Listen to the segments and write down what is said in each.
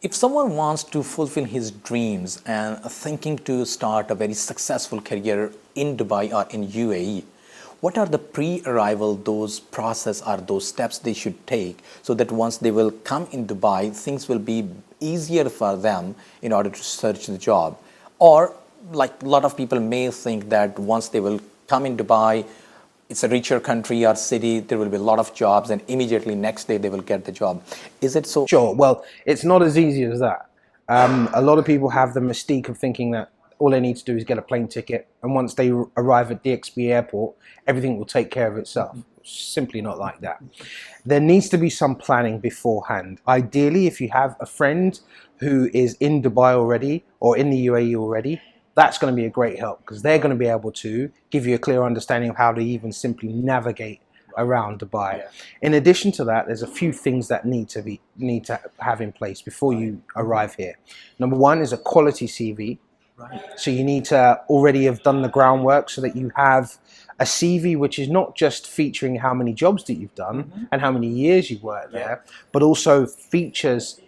If someone wants to fulfill his dreams and thinking to start a very successful career in Dubai or in UAE, what are the pre-arrival those process or those steps they should take so that once they will come in Dubai, things will be easier for them in order to search the job? Or like a lot of people may think that once they will come in Dubai, it's a richer country or city, there will be a lot of jobs and immediately next day they will get the job. Is it so? Sure. Well, it's not as easy as that. A lot of people have the mystique of thinking that all they need to do is get a plane ticket, and once they arrive at DXB airport, everything will take care of itself. Simply not like that. There needs to be some planning beforehand. Ideally, if you have a friend who is in Dubai already or in the UAE already, that's going to be a great help because they're going to be able to give you a clear understanding of how to even simply navigate around Dubai. Yeah. In addition to that, there's a few things that need to have in place before you arrive here. Number one is a quality CV. Right. So you need to already have done the groundwork so that you have a CV which is not just featuring how many jobs that you've done and how many years you've worked there, but also features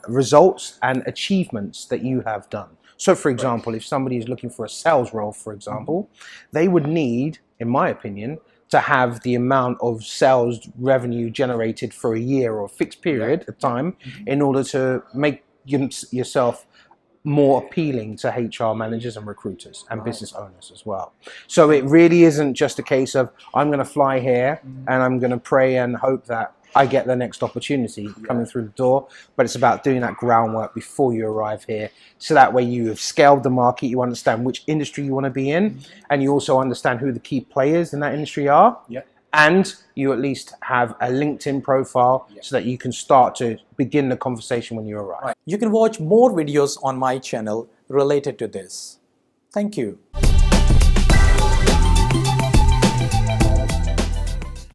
results and achievements that you have done. So for example, if somebody is looking for a sales role, for example, they would need, in my opinion, to have the amount of sales revenue generated for a year or a fixed period of time in order to make yourself more appealing to HR managers and recruiters and business owners as well. So it really isn't just a case of I'm going to fly here and I'm going to pray and hope that I get the next opportunity coming through the door, but it's about doing that groundwork before you arrive here. So that way you have scaled the market, you understand which industry you want to be in, and you also understand who the key players in that industry are. And you at least have a LinkedIn profile so that you can start to begin the conversation when you arrive. You can watch more videos on my channel related to this. Thank you.